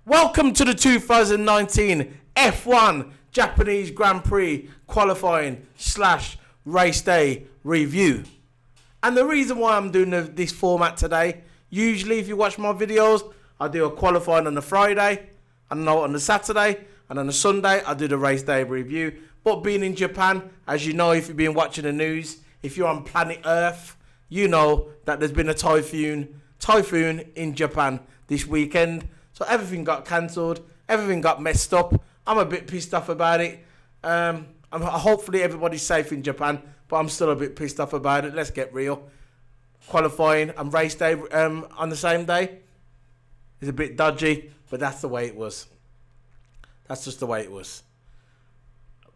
Welcome to the 2019 F1 Japanese Grand Prix qualifying / race day review. And the reason why I'm doing this format today, usually if you watch my videos, I do a qualifying on the Friday, and on the Saturday, and on the Sunday I do the race day review. But being in Japan, as you know if you've been watching the news, if you're on planet Earth, you know that there's been a typhoon in Japan this weekend. So everything got cancelled, everything got messed up. I'm a bit pissed off about it. Hopefully everybody's safe in Japan, but I'm still a bit pissed off about it. Let's get real. Qualifying and race day on the same day is a bit dodgy, but that's the way it was. That's just the way it was.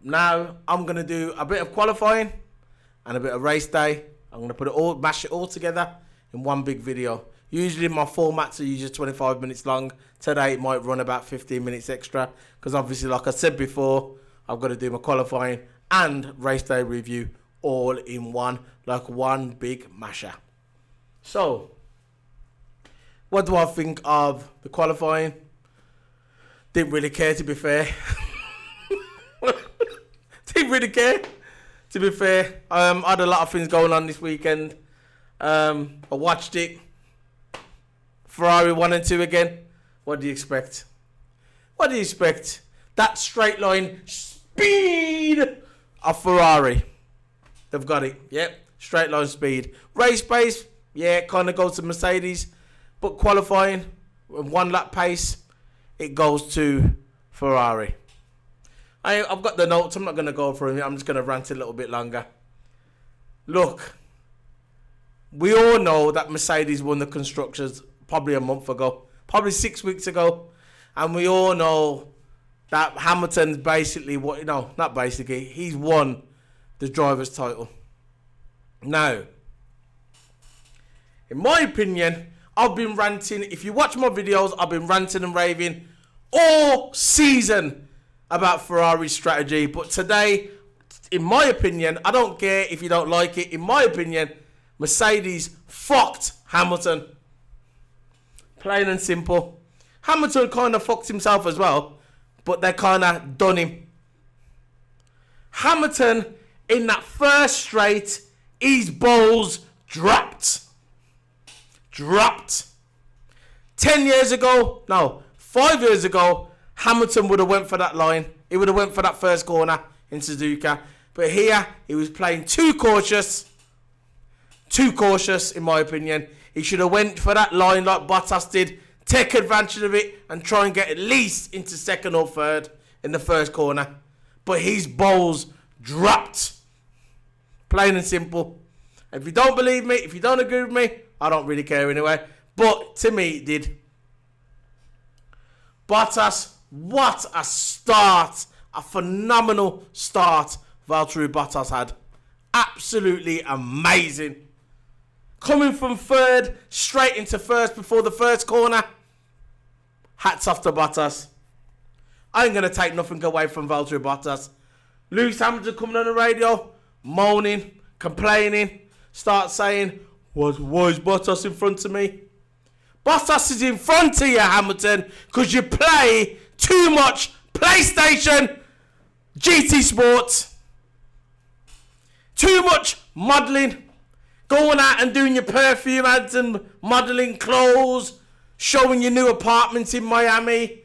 Now I'm going to do a bit of qualifying and a bit of race day. I'm going to mash it all together in one big video. Usually my formats are usually 25 minutes long. Today it might run about 15 minutes extra because obviously, like I said before, I've got to do my qualifying and race day review all in one, like one big masher. So, what do I think of the qualifying? Didn't really care, to be fair. Didn't really care, to be fair. I had a lot of things going on this weekend. I watched it. Ferrari 1 and 2 again. What do you expect? What do you expect? That straight line speed of Ferrari. They've got it. Yep. Straight line speed. Race pace. Yeah, kind of goes to Mercedes. But qualifying, one lap pace, it goes to Ferrari. I've got the notes. I'm not going to go through it. I'm just going to rant a little bit longer. Look. We all know that Mercedes won the Constructors probably a month ago. Probably 6 weeks ago. And we all know that Hamilton's basically, not basically, he's won the driver's title. Now, in my opinion, I've been ranting. If you watch my videos, I've been ranting and raving all season about Ferrari's strategy. But today, in my opinion, I don't care if you don't like it. In my opinion, Mercedes fucked Hamilton. Plain and simple. Hamilton kind of fucked himself as well, but they kind of done him. Hamilton, in that first straight, his balls dropped. 5 years ago, Hamilton would have went for that line. He would have went for that first corner in Suzuka. But here, he was playing too cautious. Too cautious, in my opinion. He should have went for that line like Bottas did. Take advantage of it and try and get at least into second or third in the first corner. But his balls dropped. Plain and simple. If you don't believe me, if you don't agree with me, I don't really care anyway. But to me, it did. Bottas, what a start. A phenomenal start Valtteri Bottas had. Absolutely amazing. Coming from third, straight into first before the first corner. Hats off to Bottas. I ain't going to take nothing away from Valtteri Bottas. Lewis Hamilton coming on the radio, moaning, complaining, start saying, why is Bottas in front of me? Bottas is in front of you, Hamilton, because you play too much PlayStation GT Sports. Too much modelling. Going out and doing your perfume ads and modelling clothes. Showing your new apartments in Miami.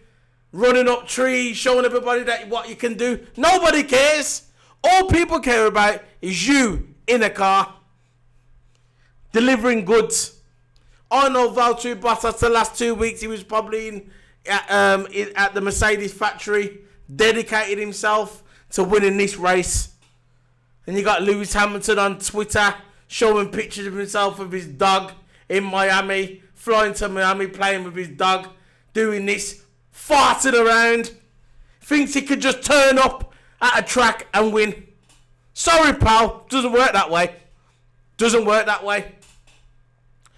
Running up trees. Showing everybody what you can do. Nobody cares. All people care about is you in a car. Delivering goods. I know Valtteri Bottas the last 2 weeks he was probably at the Mercedes factory. Dedicated himself to winning this race. And you got Lewis Hamilton on Twitter showing pictures of himself with his dog in Miami, flying to Miami, playing with his dog, doing this, farting around. Thinks he could just turn up at a track and win. Sorry, pal. Doesn't work that way. Doesn't work that way.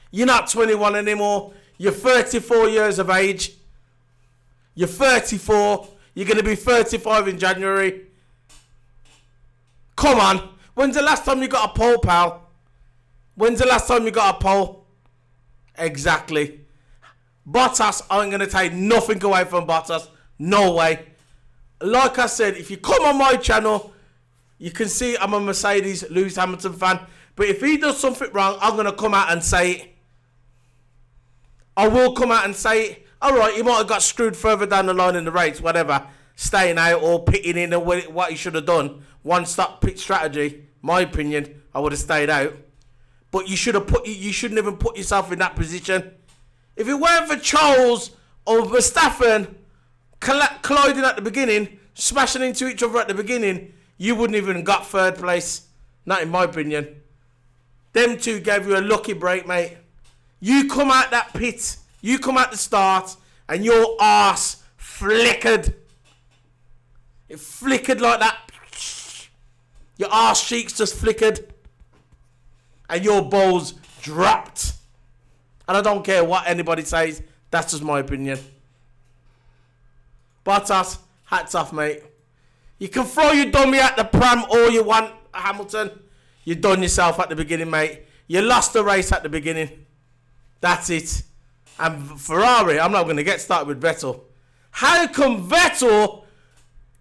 You're not 21 anymore. You're 34 years of age. You're 34. You're going to be 35 in January. Come on. When's the last time you got a pole, pal? When's the last time you got a pole? Exactly. Bottas, I ain't going to take nothing away from Bottas. No way. Like I said, if you come on my channel, you can see I'm a Mercedes Lewis Hamilton fan. But if he does something wrong, I'm going to come out and say it. I will come out and say it. Alright, he might have got screwed further down the line in the race, whatever. Staying out or pitting in or what he should have done. One-stop pit strategy. My opinion, I would have stayed out. But you shouldn't even put yourself in that position. If it weren't for Charles or Verstappen colliding at the beginning, smashing into each other at the beginning, you wouldn't even got third place. Not in my opinion. Them two gave you a lucky break, mate. You come out that pit, you come out the start, and your arse flickered. It flickered like that. Your arse cheeks just flickered. And your balls dropped. And I don't care what anybody says. That's just my opinion. Bottas, hats off, mate. You can throw your dummy at the pram all you want, Hamilton. You done yourself at the beginning, mate. You lost the race at the beginning. That's it. And Ferrari, I'm not going to get started with Vettel. How come Vettel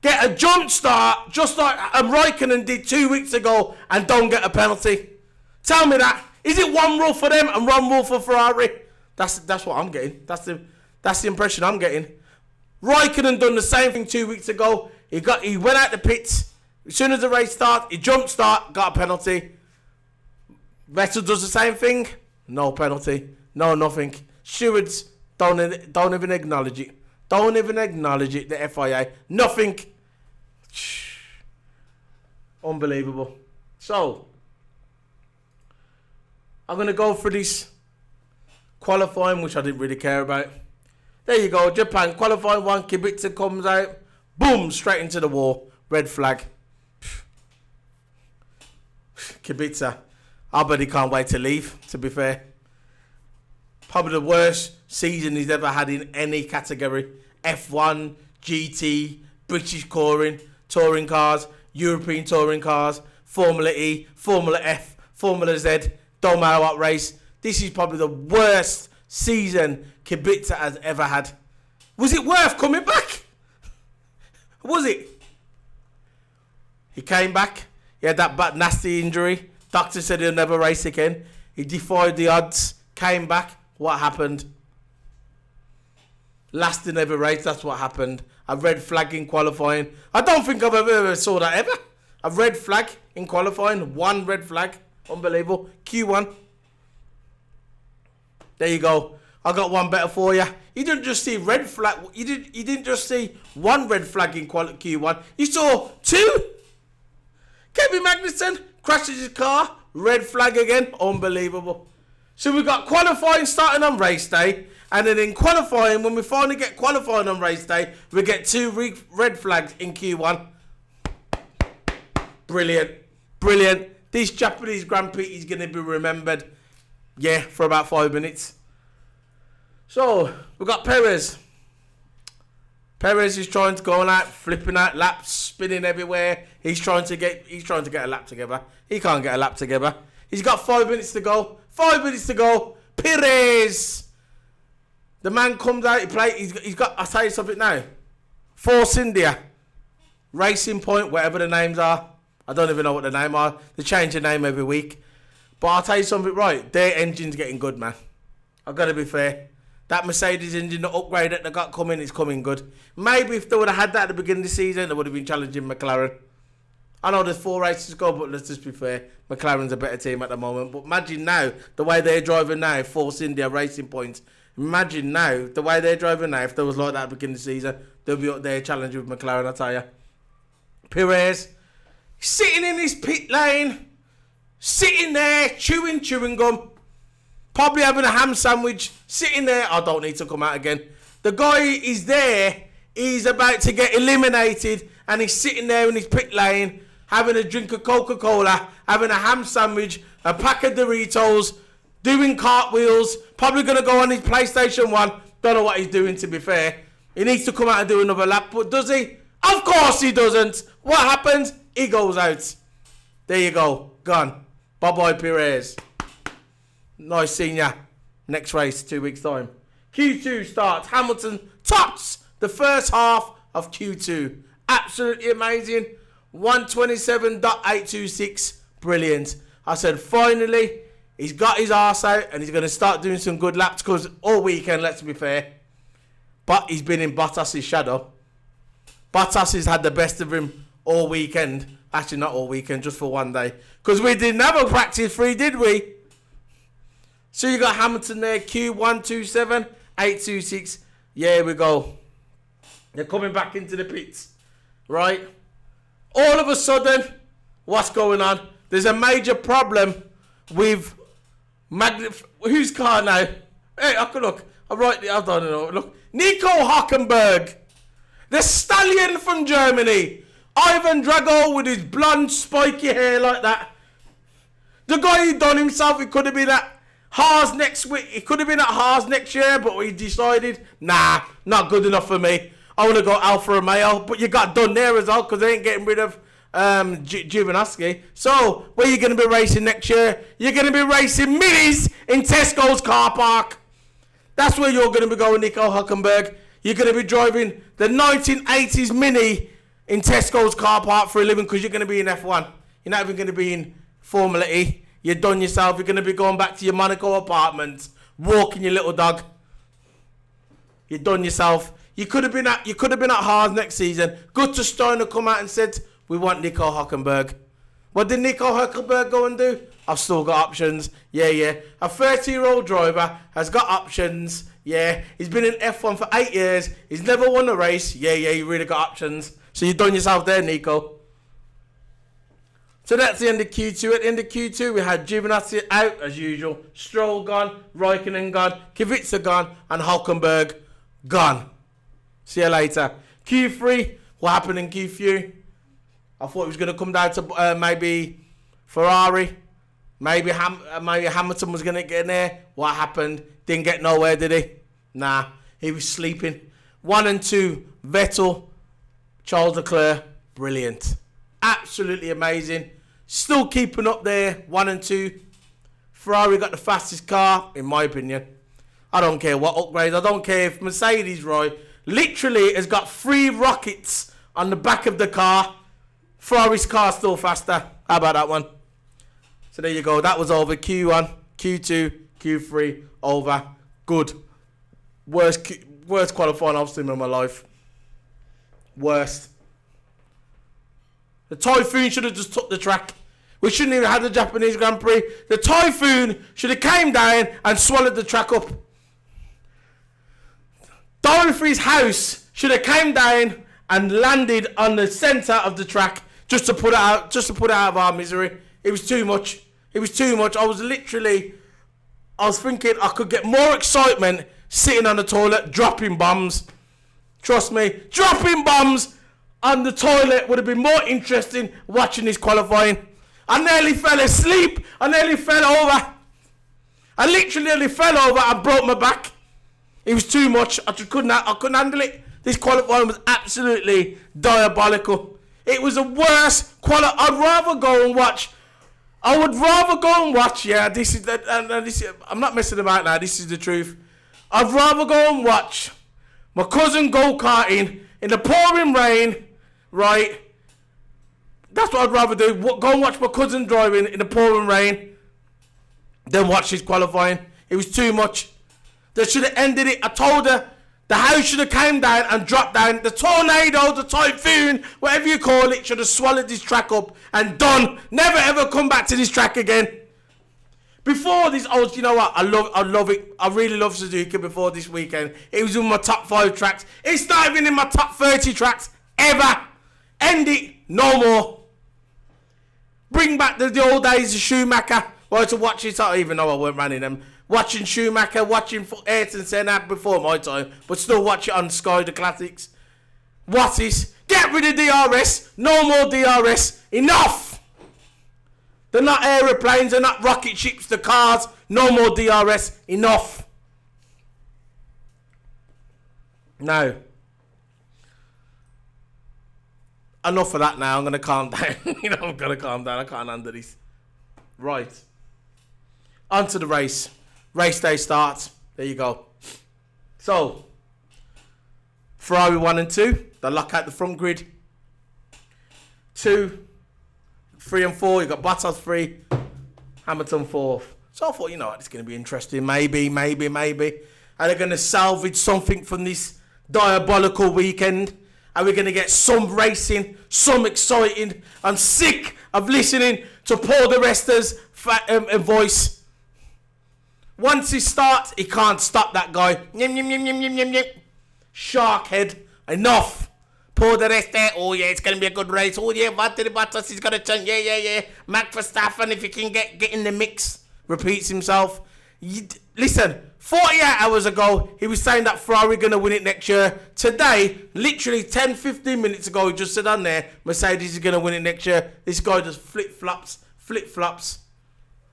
get a jump start just like Raikkonen did 2 weeks ago and don't get a penalty? Tell me that. Is it one rule for them and one rule for Ferrari? That's what I'm getting. That's the impression I'm getting. Raikkonen done the same thing 2 weeks ago. He went out the pits. As soon as the race started, he jumped start, got a penalty. Vettel does the same thing. No penalty. No nothing. Stewards don't even acknowledge it. Don't even acknowledge it, the FIA. Nothing. Unbelievable. So, I'm going to go for this qualifying, which I didn't really care about. There you go. Japan qualifying 1. Kubica comes out. Boom. Straight into the wall. Red flag. Kubica. I bet he can't wait to leave, to be fair. Probably the worst season he's ever had in any category. F1, GT, British touring cars, European touring cars, Formula E, Formula F, Formula Z. Don't matter what race. This is probably the worst season Kubica has ever had. Was it worth coming back? Was it? He came back. He had that bad nasty injury. Doctor said he'll never race again. He defied the odds. Came back. What happened? Last in every race. That's what happened. A red flag in qualifying. I don't think I've ever saw that ever. A red flag in qualifying. 1 red flag. Unbelievable. Q1. There you go. I got one better for you. You didn't just see red flag. You didn't just see 1 red flag in Q1. You saw 2. Kevin Magnussen crashes his car. Red flag again. Unbelievable. So we've got qualifying starting on race day. And then in qualifying, when we finally get qualifying on race day, we get 2 red flags in Q1. Brilliant. Brilliant. This Japanese Grand Prix is going to be remembered, yeah, for about 5 minutes. So, we've got Perez. Perez is trying to go out, flipping out laps, spinning everywhere. He's trying to get a lap together. He can't get a lap together. He's got 5 minutes to go. 5 minutes to go. Perez. The man comes out. He's got. I'll tell you something now. Force India, Racing Point, whatever the names are. I don't even know what the name are. They change the name every week. But I'll tell you something right. Their engine's getting good, man. I've got to be fair. That Mercedes engine, the upgrade that they got coming, is coming good. Maybe if they would have had that at the beginning of the season, they would have been challenging McLaren. I know there's 4 races to go, but let's just be fair. McLaren's a better team at the moment. But imagine now, the way they're driving now, Force India Racing Points. Imagine now, the way they're driving now, if they was like that at the beginning of the season, they'll be up there challenging with McLaren, I tell you. Perez, sitting in his pit lane, sitting there, chewing gum, probably having a ham sandwich, sitting there. I don't need to come out again. The guy is there, he's about to get eliminated, and he's sitting there in his pit lane, having a drink of Coca-Cola, having a ham sandwich, a pack of Doritos, doing cartwheels, probably going to go on his PlayStation 1. Don't know what he's doing, to be fair. He needs to come out and do another lap, but does he? Of course he doesn't. What happens? He goes out. There you go. Gone. Bye-bye, Perez. Nice seeing ya. Next race, 2 weeks' time. Q2 starts. Hamilton tops the first half of Q2. Absolutely amazing. 127.826. Brilliant. I said, finally, he's got his arse out and he's going to start doing some good laps because all weekend, let's be fair, but he's been in Bottas' shadow. Bottas has had the best of him all weekend. Actually, not all weekend, just for one day. Because we didn't have a practice free, did we? So you got Hamilton there, Q127.826. Yeah, here we go. They're coming back into the pits, right? All of a sudden, what's going on? There's a major problem with whose car now? Hey, I can look. I don't know. Look, Nico Hülkenberg, the stallion from Germany, Ivan Drago with his blonde, spiky hair like that. The guy who done himself. He could have been at Haas next week. He could have been at Haas next year, but he decided, nah, not good enough for me. I want to go Alfa Romeo, but you got done there as well because they ain't getting rid of Giovinazzi. So, where you going to be racing next year? You're going to be racing minis in Tesco's car park. That's where you're going to be going, Nico Hülkenberg. You're going to be driving the 1980s Mini in Tesco's car park for a living because you're going to be in F1. You're not even going to be in Formula E. You're done yourself. You're going to be going back to your Monaco apartment, walking your little dog. You're done yourself. You could have been at Haas next season. Good to Steiner come out and said, we want Nico Hülkenberg. What did Nico Hülkenberg go and do? I've still got options. Yeah. A 30-year-old driver has got options. Yeah. He's been in F1 for 8 years. He's never won a race. Yeah, you really got options. So you've done yourself there, Nico. So that's the end of Q2. At the end of Q2, we had Giovinazzi out as usual. Stroll gone. Raikkonen gone. Kubica gone. And Hülkenberg gone. See you later. Q3, what happened in Q3? I thought it was going to come down to maybe Ferrari. Maybe Hamilton was going to get in there. What happened? Didn't get nowhere, did he? Nah, he was sleeping. 1 and 2, Vettel, Charles Leclerc, brilliant. Absolutely amazing. Still keeping up there, 1 and 2. Ferrari got the fastest car, in my opinion. I don't care what upgrades. I don't care if Mercedes, right, literally has got 3 rockets on the back of the car. Ferrari's car still faster. How about that one? So there you go. That was over. Q1, Q2, Q3, over. Good. Worst qualifying I've seen in my life. Worst. The Typhoon should have just took the track. We shouldn't even have the Japanese Grand Prix. The Typhoon should have came down and swallowed the track up. Dorothy's house should have came down and landed on the centre of the track just to put it out of our misery. It was too much. I was thinking I could get more excitement sitting on the toilet dropping bombs. Trust me, dropping bombs on the toilet would have been more interesting watching this qualifying. I nearly fell asleep. I nearly fell over. I literally nearly fell over and broke my back. It was too much. I couldn't handle it. This qualifying was absolutely diabolical. It was the worst qualifying. I would rather go and watch. Yeah, this is I'm not messing about now. This is the truth. I'd rather go and watch my cousin go-karting in the pouring rain, right? That's what I'd rather do. Go and watch my cousin driving in the pouring rain than watch his qualifying. It was too much. They should have ended it. I told her the house should have came down and dropped down. The tornado, the typhoon, whatever you call it, should have swallowed this track up and done. Never ever come back to this track again. Before this, you know what? I love it. I really love Suzuka before this weekend. It was in my top 5 tracks. It's not even in my top 30 tracks ever. End it. No more. Bring back the old days of Schumacher. Well, to watch it, even though I weren't running them. Watching Schumacher, watching Ayrton Senna before my time, but still watch it on Sky, the classics. What is? Get rid of DRS. No more DRS. Enough. They're not aeroplanes, they're not rocket ships, the cars. No more DRS. Enough. No. Enough of that now. I'm going to calm down. I'm going to calm down. I can't handle this. Right. On to the race. Race day starts. There you go. So, Ferrari 1 and 2, they lock out the front grid. 2, 3 and 4, you got Bottas 3, Hamilton 4th. So I thought, you know what, it's going to be interesting. Maybe. Are they going to salvage something from this diabolical weekend? Are we going to get some racing, some exciting? I'm sick of listening to Paul di Resta's voice. Once he starts, he can't stop that guy. Shark head. Enough. Paul di Resta. Oh yeah, it's going to be a good race. Oh yeah, Bottas is going to turn. Yeah. Max Verstappen, if he can get in the mix. Repeats himself. Listen, 48 hours ago, he was saying that Ferrari going to win it next year. Today, literally 10, 15 minutes ago, he just said on there, Mercedes is going to win it next year. This guy just flip-flops.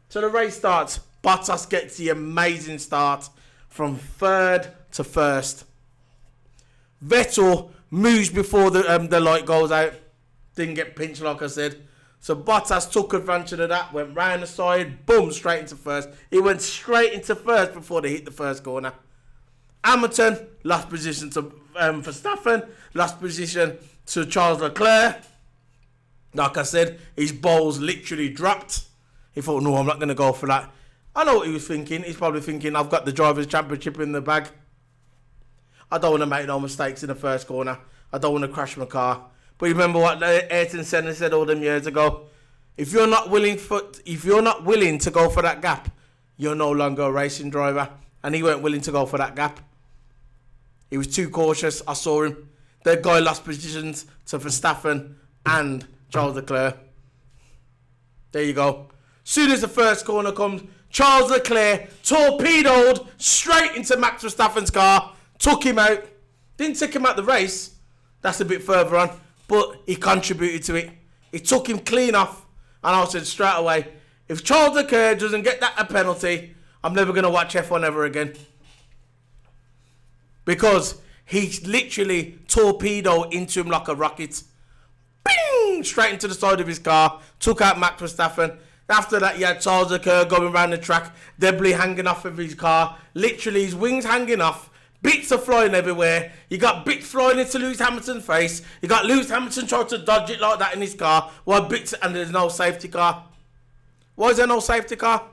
So the race starts. Bottas gets the amazing start from 3rd to 1st. Vettel moves before the light goes out. Didn't get pinched, like I said. So Bottas took advantage of that, went round the side, boom, straight into 1st. He went straight into 1st before they hit the 1st corner. Hamilton lost position to Verstappen, lost position to Charles Leclerc. Like I said, his balls literally dropped. He thought, no, I'm not going to go for that. I know what he was thinking. He's probably thinking, I've got the Drivers' Championship in the bag. I don't want to make no mistakes in the 1st corner. I don't want to crash my car. But remember what Ayrton Senna said all them years ago? If you're not willing to go for that gap, you're no longer a racing driver. And he weren't willing to go for that gap. He was too cautious. I saw him. That guy lost positions to Verstappen and Charles Leclerc. There you go. Soon as the 1st corner comes, Charles Leclerc torpedoed straight into Max Verstappen's car, took him out. Didn't take him out the race. That's a bit further on. But he contributed to it. He took him clean off. And I said straight away, if Charles Leclerc doesn't get that a penalty, I'm never going to watch F1 ever again. Because he literally torpedoed into him like a rocket. Bing! Straight into the side of his car. Took out Max Verstappen. After that, you had Charles Leclerc going around the track. Debris hanging off of his car. Literally, his wings hanging off. Bits are flying everywhere. You got bits flying into Lewis Hamilton's face. You got Lewis Hamilton trying to dodge it like that in his car. And there's no safety car. Why is there no safety car?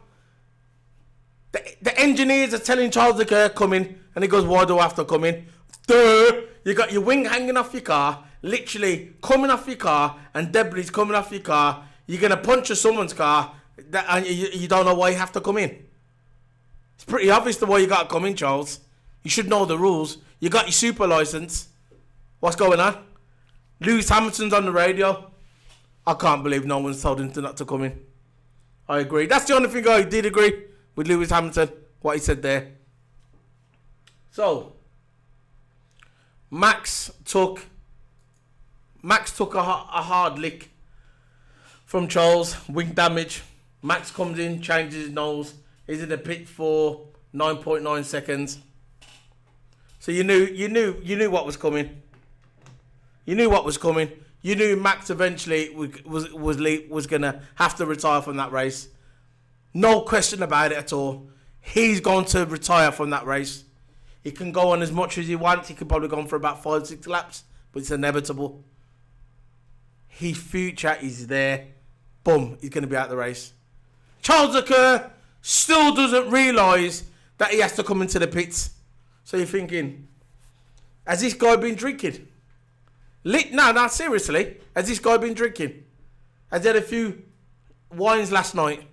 The engineers are telling Charles Leclerc come in. And he goes, why do I have to come in? Duh! You got your wing hanging off your car. Literally coming off your car. And debris coming off your car. You're going to punch someone's car. And you don't know why you have to come in. It's pretty obvious the way you got to come in, Charles. You should know the rules. You got your super license. What's going on? Lewis Hamilton's on the radio. I can't believe no one's told him not to come in. I agree. That's the only thing I did agree with Lewis Hamilton. What he said there. So, Max took a hard lick from Charles. Wing damage. Max comes in, changes his nose. He's in the pit for 9.9 seconds. So you knew what was coming. You knew what was coming. You knew Max eventually was gonna have to retire from that race. No question about it at all. He's going to retire from that race. He can go on as much as he wants. He could probably go on for about 5-6 laps, but it's inevitable. His future is there. Boom, he's gonna be out of the race. Charles Leclerc still doesn't realise that he has to come into the pits. So you're thinking, has this guy been drinking? No, seriously. Has this guy been drinking? Has he had a few wines last night?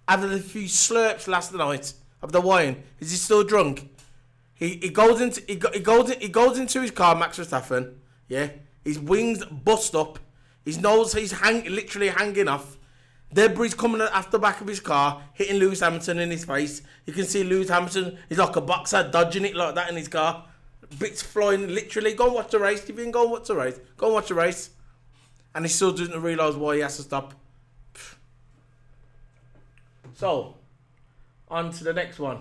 Had a few slurps last night of the wine? Is he still drunk? He goes into his car, Max Verstappen. Yeah, his wings bust up. His nose, literally hanging off. Debris coming off the back of his car, hitting Lewis Hamilton in his face. You can see Lewis Hamilton, he's like a boxer, dodging it like that in his car. Bits flying, literally. Go and watch the race. If you can go and watch the race, go and watch the race. And he still doesn't realise why he has to stop. So, on to the next one.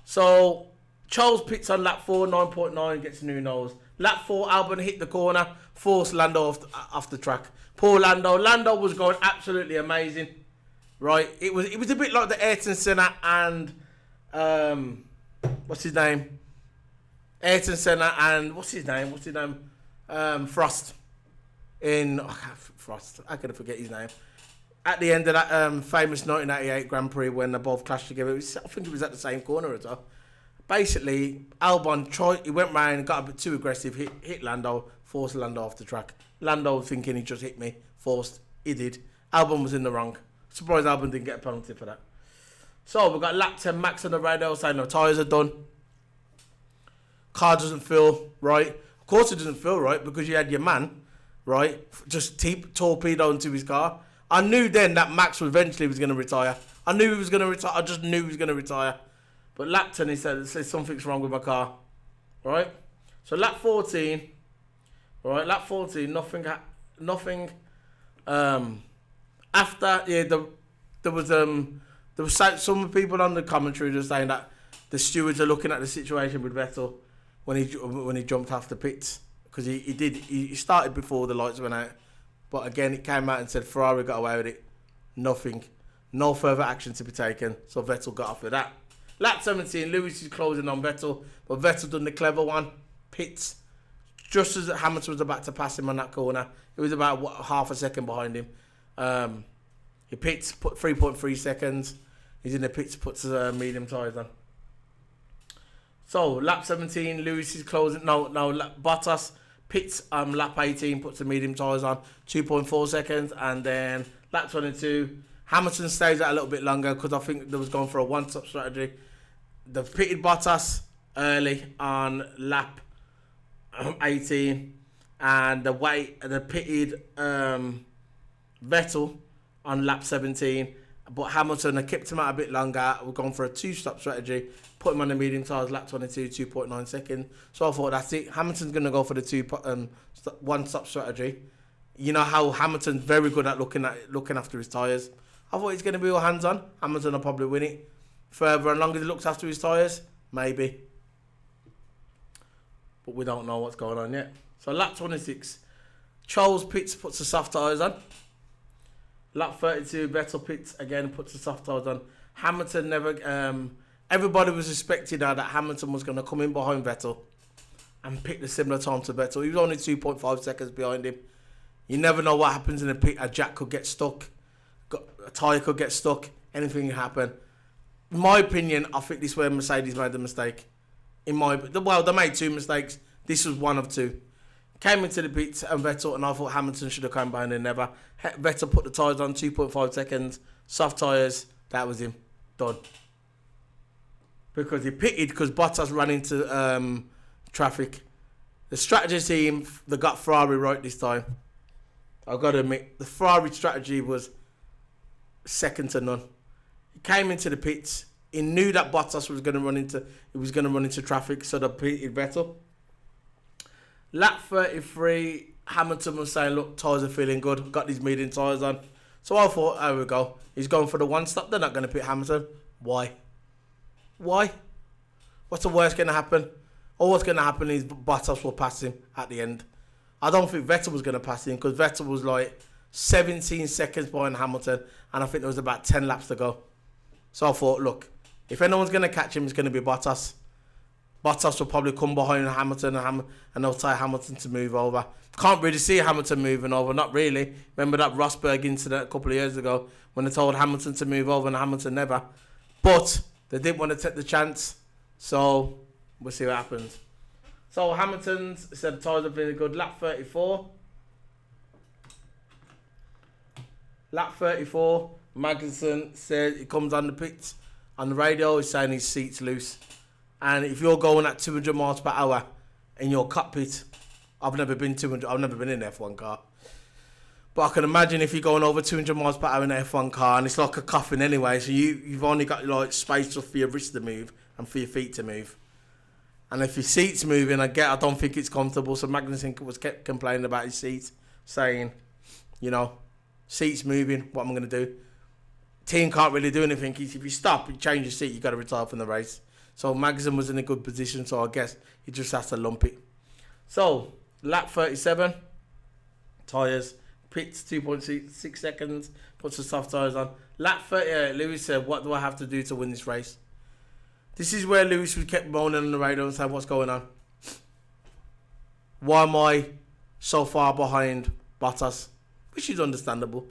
So, Charles pits on lap 4, 9.9, gets a new nose. Lap 4, Albon hit the corner, forced Lando off the track. Poor Lando. Lando was going absolutely amazing. Right? It was a bit like the Ayrton Senna and what's his name? Ayrton Senna and what's his name? Frost. Frost. I could forget his name. At the end of that famous 1988 Grand Prix when they both clashed together, I think it was at the same corner as well. Basically, Albon he went round, got a bit too aggressive, hit Lando, forced Lando off the track. Lando thinking he just hit me, forced, he did. Albon was in the wrong. Surprised Albon didn't get a penalty for that. So we've got lap 10 Max on the radio saying the tyres are done. Car doesn't feel right. Of course it doesn't feel right because you had your man, right, just torpedo into his car. I knew then that Max eventually was going to retire. I knew he was going to retire. I just knew he was going to retire. But lap 10, he said something's wrong with my car. Right? So lap 14. Right, lap 14, nothing. After, yeah, there was some people on the commentary just saying that the stewards are looking at the situation with Vettel when he jumped off the pits because he started before the lights went out. But again, it came out and said Ferrari got away with it. Nothing. No further action to be taken. So Vettel got off with that. Lap 17, Lewis is closing on Vettel. But Vettel done the clever one. Pits. Just as Hamilton was about to pass him on that corner. It was about half a second behind him. He pits, put 3.3 seconds. He's in the pits, puts medium tyres on. So, lap 17, Lewis is closing. Bottas pits lap 18, puts the medium tyres on, 2.4 seconds. And then lap 22, Hamilton stays out a little bit longer because I think they was going for a one-stop strategy. They pitted Bottas early on lap 18, and they pitted Vettel on lap 17. But Hamilton, they kept him out a bit longer. We're going for a two-stop strategy. Put him on the medium tyres, lap 22, 2.9 seconds. So I thought that's it. Hamilton's going to go for the one-stop strategy. You know how Hamilton's very good at looking after his tyres. I thought he's going to be all hands-on. Hamilton will probably win it. Further, as long as he looks after his tyres, maybe. But we don't know what's going on yet. So lap 26, Charles pits, puts the soft tyres on. Lap 32, Vettel pits again, puts the soft tyres on. Hamilton never... everybody was expecting that Hamilton was going to come in behind Vettel and pick the similar time to Vettel. He was only 2.5 seconds behind him. You never know what happens in a pit. A jack could get stuck. A tyre could get stuck. Anything can happen. In my opinion, I think this is where Mercedes made the mistake. They made two mistakes. This was one of two. Came into the pits and Vettel, and I thought Hamilton should have come behind and never. Vettel put the tyres on 2.5 seconds. Soft tyres. That was him. Done. Because he pitted because Bottas ran into traffic. The strategy team, they got Ferrari right this time. I've got to admit, the Ferrari strategy was second to none. He came into the pits. He knew that Bottas was going to run into traffic, so they pitted Vettel. Lap 33, Hamilton was saying, look, tyres are feeling good. Got these medium tyres on. So I thought, there we go. He's going for the one stop. They're not going to pit Hamilton. Why? What's the worst going to happen? All what's going to happen is Bottas will pass him at the end. I don't think Vettel was going to pass him because Vettel was like 17 seconds behind Hamilton, and I think there was about 10 laps to go. So I thought, look, if anyone's going to catch him, it's going to be Bottas. Bottas will probably come behind Hamilton and they'll tell Hamilton to move over. Can't really see Hamilton moving over, not really. Remember that Rosberg incident a couple of years ago when they told Hamilton to move over and Hamilton never. But they didn't want to take the chance, so we'll see what happens. So Hamilton said the tyres have been good. Lap 34. Lap 34, Magnussen said he comes on the pits. On the radio, he's saying his seat's loose. And if you're going at 200 miles per hour in your cockpit, I've never been in an F1 car. But I can imagine if you're going over 200 miles per hour in an F1 car, and it's like a coffin anyway, so you've only got like space for your wrist to move and for your feet to move. And if your seat's moving, I don't think it's comfortable. So Magnussen was kept complaining about his seat, saying, seat's moving, what am I going to do? Team can't really do anything. If you stop, you change your seat, you've got to retire from the race. So Magnussen was in a good position, so I guess he just has to lump it. So, lap 37, tyres, pits 2.6 seconds, puts the soft tyres on. Lap 38, Lewis said, what do I have to do to win this race? This is where Lewis was kept moaning on the radio and saying, what's going on? why am I so far behind Bottas? Which is understandable.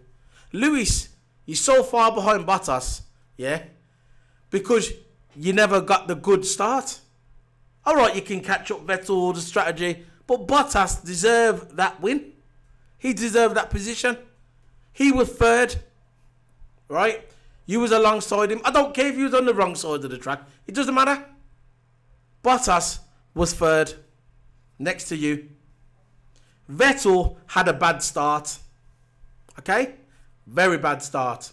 Lewis, you're so far behind Bottas, yeah, because you never got the good start. All right, you can catch up Vettel, the strategy, but Bottas deserved that win. He deserved that position. He was third, right? You was alongside him. I don't care if he was on the wrong side of the track. It doesn't matter. Bottas was third, next to you. Vettel had a bad start. Okay? Very bad start.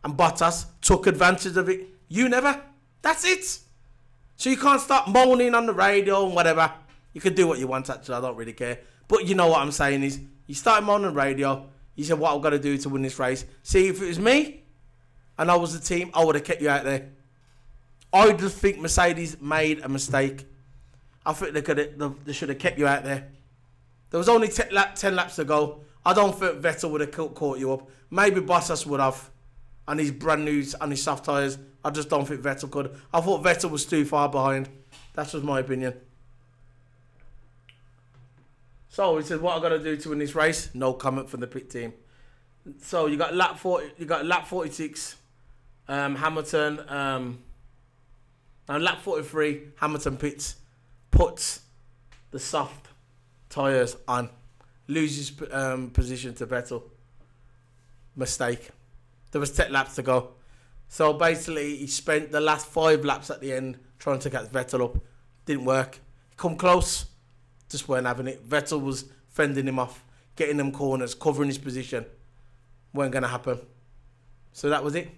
And Bottas took advantage of it. You never. That's it. So you can't start moaning on the radio and whatever. You can do what you want, actually. I don't really care. But you know what I'm saying is, you started moaning on the radio. You said, what I've got to do to win this race. See, if it was me and I was the team, I would have kept you out there. I just think Mercedes made a mistake. I think they should have kept you out there. There was only 10 laps to go. I don't think Vettel would have caught you up. Maybe Bottas would have. And he's brand new on his soft tyres. I just don't think Vettel could. I thought Vettel was too far behind. That was my opinion. So he said, what I got to do to win this race? No comment from the pit team. So you got lap 40. You got lap 46. Hamilton. And lap 43. Hamilton puts the soft tyres on. Loses position to Vettel. Mistake. There was 10 laps to go. So basically, he spent the last 5 laps at the end trying to catch Vettel up. Didn't work. He come close. Just weren't having it. Vettel was fending him off, getting them corners, covering his position. Weren't going to happen. So that was it.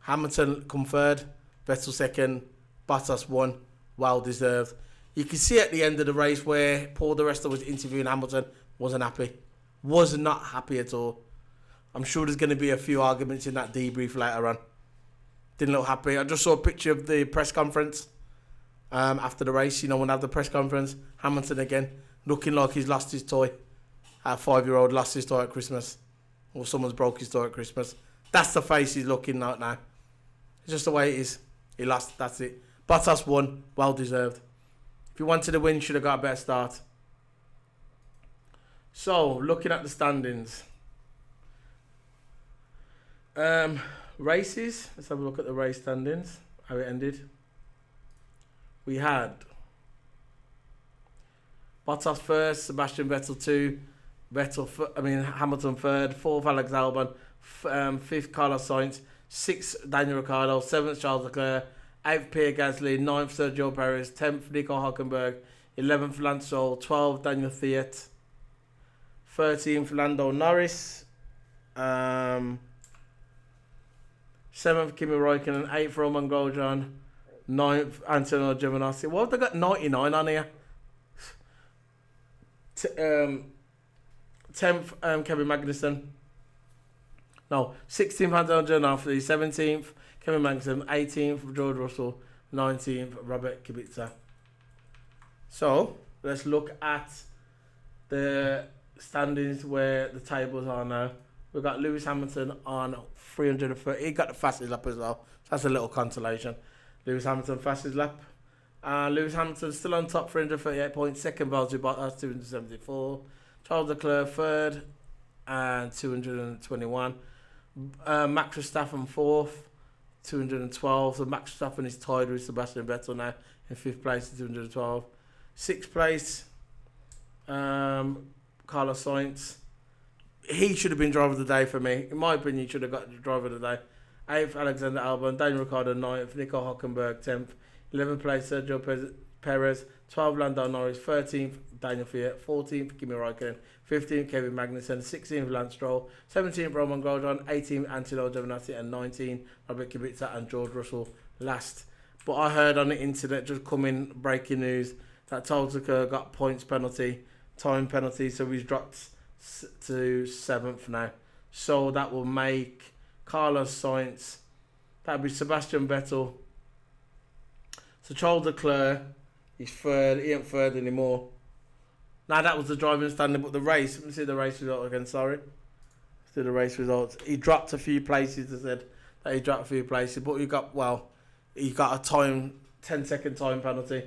Hamilton come third. Vettel second. Bottas won. Well deserved. You can see at the end of the race where Paul di Resta was interviewing Hamilton. Wasn't happy. Was not happy at all. I'm sure there's going to be a few arguments in that debrief later on. Didn't look happy. I just saw a picture of the press conference after the race. You know, when they have the press conference, Hamilton again, looking like he's lost his toy. A 5-year-old lost his toy at Christmas. Or someone's broke his toy at Christmas. That's the face he's looking like now. It's just the way it is. He lost, that's it. Bottas won, well deserved. If you wanted to win, should have got a better start. So, looking at the standings. Races. Let's have a look at the race standings. How it ended. We had Bottas first, Sebastian Vettel 2, Hamilton third, 4th Alex Albon, 5th Carlos Sainz, 6th Daniel Ricciardo, 7th Charles Leclerc, 8th Pierre Gasly, 9th Sergio Perez, 10th Nico Hülkenberg, 11th Lance Stroll, 12th Daniel Kvyat, 13th Lando Norris, 7th Kimi Räikkönen, 8th Romain Grosjean, 9th Antonio Giovinazzi. What have they got 99 on here? 10th Kevin Magnussen. No, 16th Antonio Giovinazzi, 17th Kevin Magnussen, 18th George Russell, 19th Robert Kubica. So let's look at the standings where the tables are now. We've got Lewis Hamilton on 330. He got the fastest lap as well. So that's a little consolation. Lewis Hamilton fastest lap. Lewis Hamilton still on top, 338 points. Second, Valtteri Bottas, 274. Charles Leclerc third and 221. Max Verstappen fourth, 212. So Max Verstappen is tied with Sebastian Vettel now in 5th place, 212. 6th place, Carlos Sainz. He should have been driver of the day for me. In my opinion, he should have got the driver of the day. 8th, Alexander Albon. Daniel Ricciardo, 9th. Nico Hülkenberg, 10th. 11th place, Sergio Perez. 12th, Lando Norris. 13th, Daniel Kvyat. 14th, Kimi Räikkönen. 15th, Kevin Magnussen. 16th, Lance Stroll. 17th, Romain Grosjean. 18th, Antonio Giovinazzi. And 19th, Robert Kubica and George Russell last. But I heard on the internet, just coming, breaking news, that Charles Leclerc got points penalty, time penalty, so he's dropped to 7th now. So that will make Carlos Sainz, that'll be Sebastian Vettel. So Charles Leclerc, he's third, he ain't third anymore. Now that was the driving standing, but the race, let me see the race result again, sorry. Let's do the race results. He dropped a few places, they said that he dropped a few places, but he got a 10-second time penalty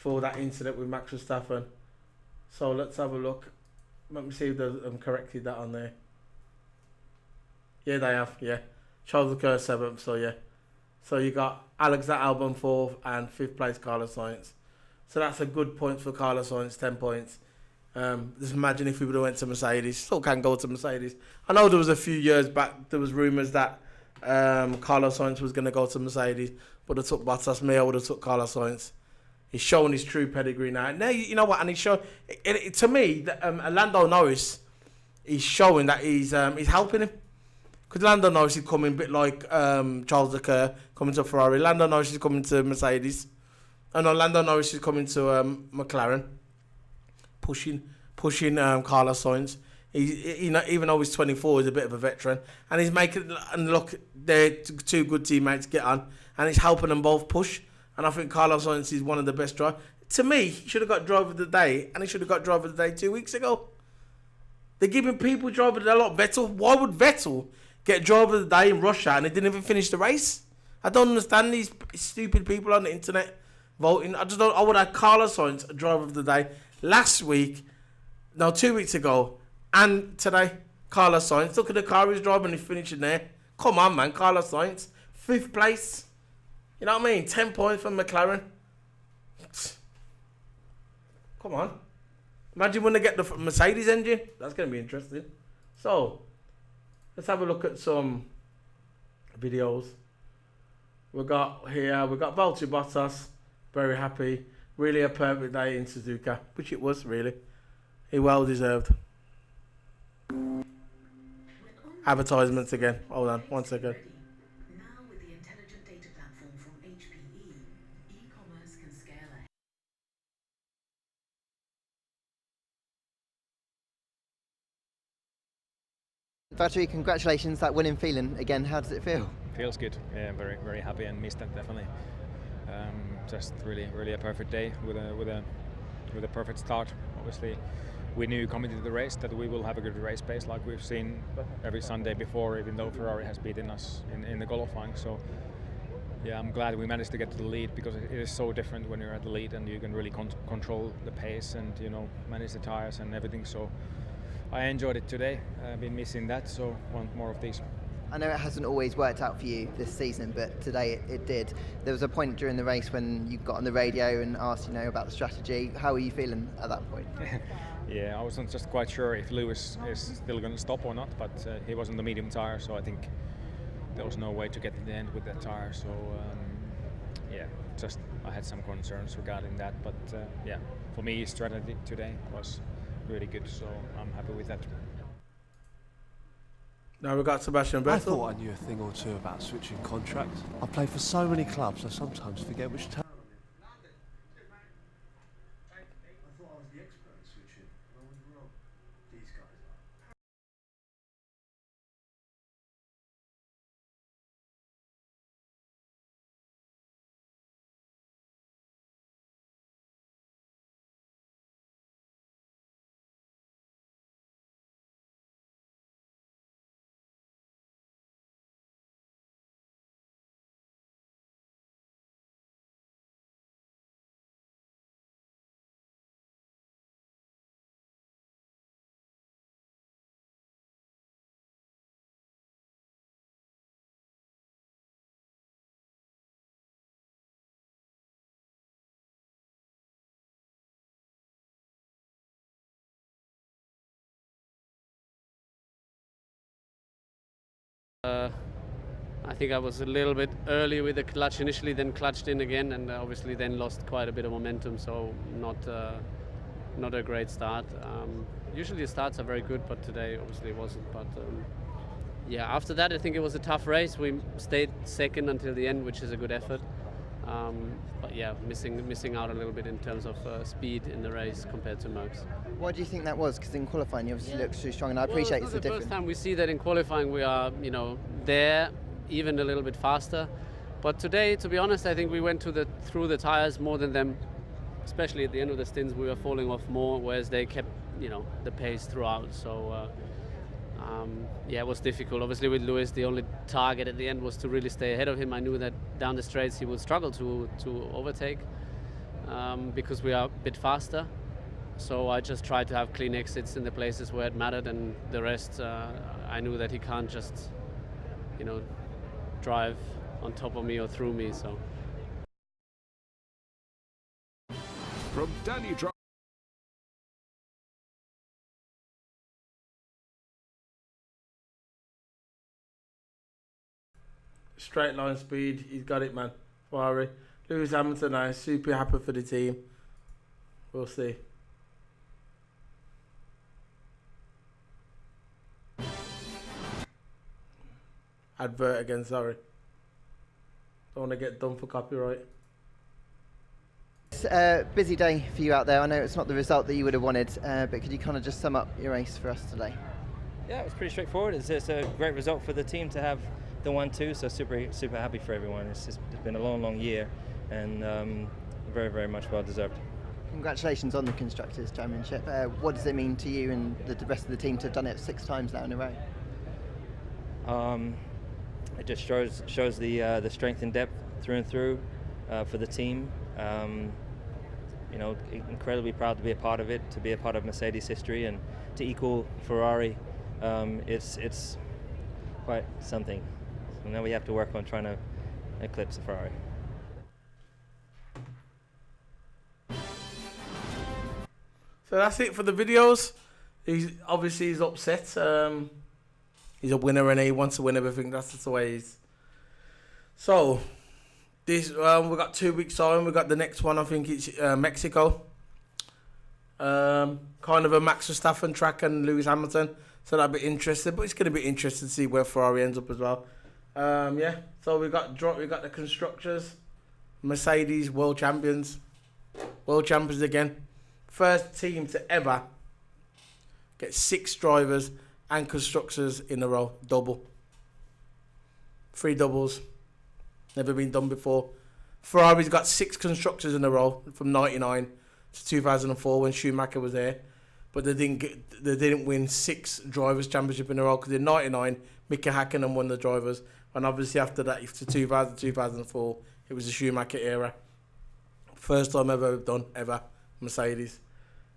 for that incident with Max Verstappen. So let's have a look. Let me see if they've corrected that on there. Yeah, they have. Yeah, Charles Leclerc 7th. So yeah, so you got Alexander Albon 4th and 5th place Carlos Sainz. So that's a good point for Carlos Sainz, 10 points. Just imagine if we would have went to Mercedes. Still can go to Mercedes. I know there was a few years back there was rumours that Carlos Sainz was going to go to Mercedes, but I took Bottas. Me, I would have took Carlos Sainz. He's showing his true pedigree now. Now you know what, and he's showing. To me, Lando Norris, he's showing that he's helping him. Because Lando Norris is coming a bit like Charles Leclerc coming to Ferrari. Lando Norris is coming to Mercedes. Lando Norris is coming to McLaren. Pushing Carlos Sainz. Even though he's 24, he's a bit of a veteran, and he's making. And look, they're two good teammates get on, and he's helping them both push. And I think Carlos Sainz is one of the best drivers. To me, he should have got driver of the day, and he should have got driver of the day 2 weeks ago. They're giving people driver of the day. Like Vettel. Why would Vettel get driver of the day in Russia and he didn't even finish the race? I don't understand these stupid people on the internet voting. I just don't. I would have Carlos Sainz driver of the day last week, 2 weeks ago, and today. Carlos Sainz. Look at the car he's driving and he's finishing there. Come on, man. Carlos Sainz, 5th place. You know what I mean? 10 points from McLaren. Come on. Imagine when they get the Mercedes engine. That's going to be interesting. So, let's have a look at some videos. We got Valtteri Bottas. Very happy. Really a perfect day in Suzuka. Which it was, really. He well deserved. Advertisements again. Hold on, 1 second. Valtteri, congratulations, that winning feeling again. How does it feel? Feels good. Yeah, very, very happy and missed that definitely. Just really a perfect day with a perfect start. Obviously, we knew coming into the race that we will have a good race pace like we've seen every Sunday before, even though Ferrari has beaten us in the qualifying. So yeah, I'm glad we managed to get to the lead, because it is so different when you're at the lead and you can really control the pace and manage the tires and everything. So I enjoyed it today. I've been missing that, so want more of these. I know it hasn't always worked out for you this season, but today it did. There was a point during the race when you got on the radio and asked, about the strategy. How were you feeling at that point? Yeah, I wasn't just quite sure if Lewis is still going to stop or not, but he was on the medium tire, so I think there was no way to get to the end with that tire. So I had some concerns regarding that, but for me, strategy today was really good, so I'm happy with that. Now we've got Sebastian Vettel. I thought I knew a thing or two about switching contracts. I play for so many clubs, I sometimes forget which town I'm in. I thought I was the expert at switching, and I was wrong. These guys are. I think I was a little bit early with the clutch initially, then clutched in again, and obviously then lost quite a bit of momentum, so not a great start. Usually the starts are very good, but today obviously it wasn't. But after that I think it was a tough race. We stayed second until the end, which is a good effort. But yeah, missing out a little bit in terms of speed in the race compared to Merckx. Why do you think that was? Because in qualifying you obviously looked too strong, and I appreciate it's a different. It's the first time we see that in qualifying we are, there, even a little bit faster. But today, to be honest, I think we went through the tires more than them. Especially at the end of the stints, we were falling off more, whereas they kept, the pace throughout. So it was difficult. Obviously with Lewis, the only target at the end was to really stay ahead of him. I knew that down the straights he would struggle to overtake. because we are a bit faster. So I just tried to have clean exits in the places where it mattered, and the rest I knew that he can't just, drive on top of me or through me. So. From Danny Straight line speed, he's got it, man. Ferrari. Lewis Hamilton, I'm super happy for the team. We'll see. Advert again, sorry. Don't want to get done for copyright. It's a busy day for you out there. I know it's not the result that you would have wanted, but could you kind of just sum up your race for us today? Yeah, it was pretty straightforward. It's a great result for the team to have the 1-2, so super happy for everyone. It's been a long year, and very, very much well deserved. Congratulations on the Constructors' Championship. What does it mean to you and the rest of the team to have done it 6 times now in a row? It just shows the strength and depth through and through for the team. Incredibly proud to be a part of it, to be a part of Mercedes history, and to equal Ferrari. It's quite something. So now we have to work on trying to eclipse the Ferrari. So that's it for the videos. He's upset. He's a winner and he wants to win everything. That's just the way he is. So this we got 2 weeks on. We got the next one. I think it's Mexico. Kind of a Max Verstappen track and Lewis Hamilton. So that'll be interesting. But it's going to be interesting to see where Ferrari ends up as well. So we got the constructors, Mercedes world champions again. First team to ever get 6 drivers and constructors in a row, double. 3 doubles, never been done before. Ferrari's got 6 constructors in a row from '99 to 2004 when Schumacher was there, but they didn't win 6 drivers' championship in a row because in '99 Mika Hakkinen won the drivers. And obviously after that, to 2000, 2004, it was the Schumacher era. First time ever done, Mercedes.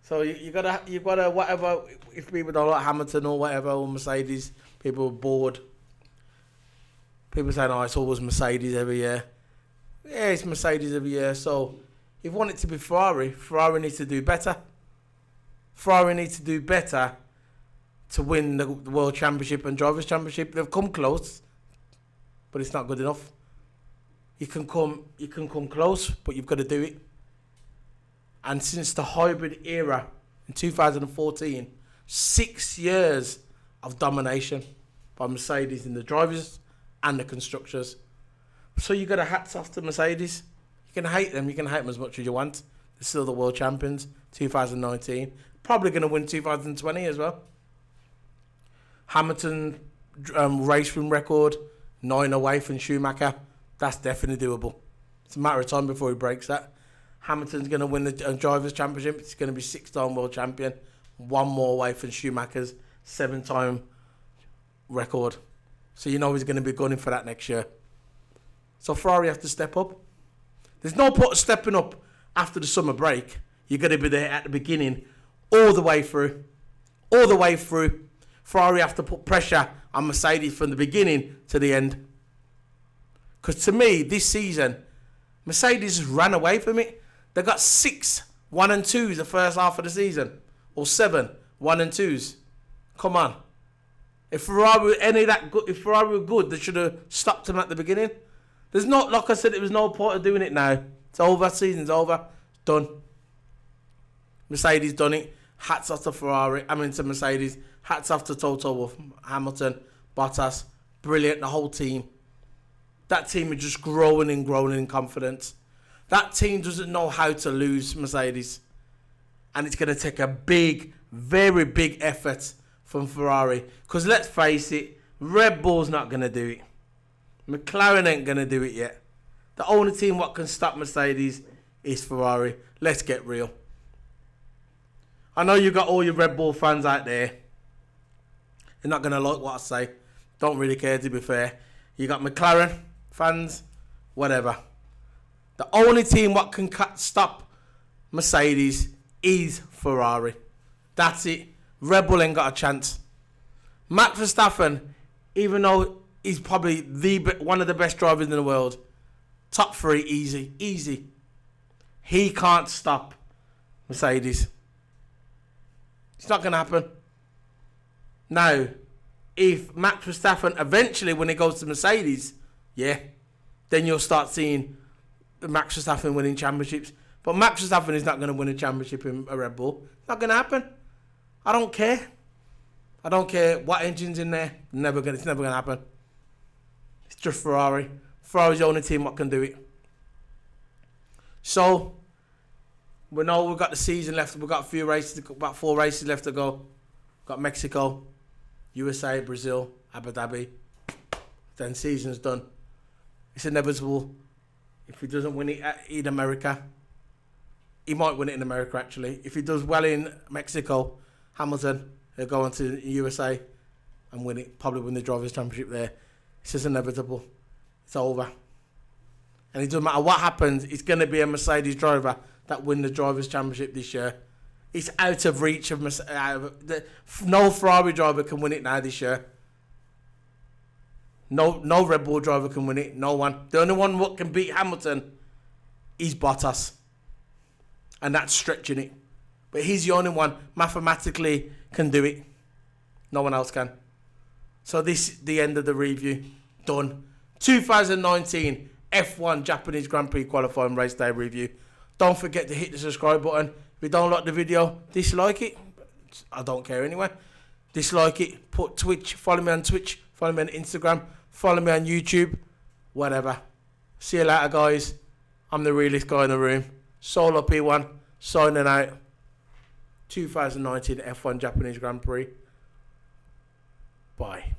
So you gotta whatever. If people don't like Hamilton or whatever or Mercedes, people are bored. People saying, "Oh, it's always Mercedes every year." Yeah, it's Mercedes every year. So if you want it to be Ferrari, Ferrari needs to do better. Ferrari needs to do better to win the World Championship and Drivers' Championship. They've come close, but it's not good enough. You can come close, but you've got to do it. And since the hybrid era in 2014, 6 years of domination by Mercedes in the drivers and the constructors. So you got a hats off to Mercedes. You can hate them as much as you want. They're still the world champions, 2019. Probably going to win 2020 as well. Hamilton race room record, 9 away from Schumacher. That's definitely doable. It's a matter of time before he breaks that. Hamilton's going to win the Drivers' Championship. It's going to be 6-time world champion. 1 more away from Schumacher's 7-time record. So you know he's going to be gunning for that next year. So Ferrari have to step up. There's no point of stepping up after the summer break. You're going to be there at the beginning, all the way through. All the way through. Ferrari have to put pressure on Mercedes from the beginning to the end. Because to me, this season, Mercedes has ran away from it. They got 6 1 and 2s the first half of the season, or 7 1 and 2s. Come on. If Ferrari were good, they should have stopped them at the beginning. There's not, like I said, there was no point of doing it now. It's over. Season's over. Done. Mercedes done it. Hats off to to Mercedes. Hats off to Toto Wolff, Hamilton, Bottas. Brilliant. The whole team. That team is just growing in confidence. That team doesn't know how to lose, Mercedes. And it's going to take a big, very big effort from Ferrari. Because let's face it, Red Bull's not going to do it. McLaren ain't going to do it yet. The only team what can stop Mercedes is Ferrari. Let's get real. I know you got all your Red Bull fans out there. You're not going to like what I say. Don't really care, to be fair. You got McLaren fans, whatever. The only team what can stop Mercedes is Ferrari. That's it. Red Bull ain't got a chance. Max Verstappen, even though he's probably one of the best drivers in the world, top 3 easy. He can't stop Mercedes. It's not going to happen. Now, if Max Verstappen eventually, when it goes to Mercedes, then you'll start seeing Max Verstappen winning championships. But Max Verstappen is not going to win a championship in a Red Bull. Not going to happen. I don't care. I don't care what engine's in there. It's never going to happen. It's just Ferrari. Ferrari's the only team that can do it. So, we know we've got the season left. We've got a few races, about 4 races left to go. Got Mexico, USA, Brazil, Abu Dhabi. Then season's done. It's inevitable. If he doesn't win it in America, he might win it in America actually. If he does well in Mexico, Hamilton, he'll go on to USA and win it. Probably win the Drivers' Championship there. It's just inevitable. It's over. And it doesn't matter what happens, it's going to be a Mercedes driver that win the Drivers' Championship this year. It's out of reach of no Ferrari driver can win it now this year. No Red Bull driver can win it. No one. The only one that can beat Hamilton is Bottas. And that's stretching it. But he's the only one mathematically can do it. No one else can. So this is the end of the review. Done. 2019 F1 Japanese Grand Prix qualifying race day review. Don't forget to hit the subscribe button. If you don't like the video, dislike it. I don't care anyway. Dislike it. Put Twitch. Follow me on Twitch. Follow me on Instagram. Follow me on YouTube. Whatever. See you later, guys. I'm the realest guy in the room. Solo P1. Signing out. 2019 F1 Japanese Grand Prix. Bye.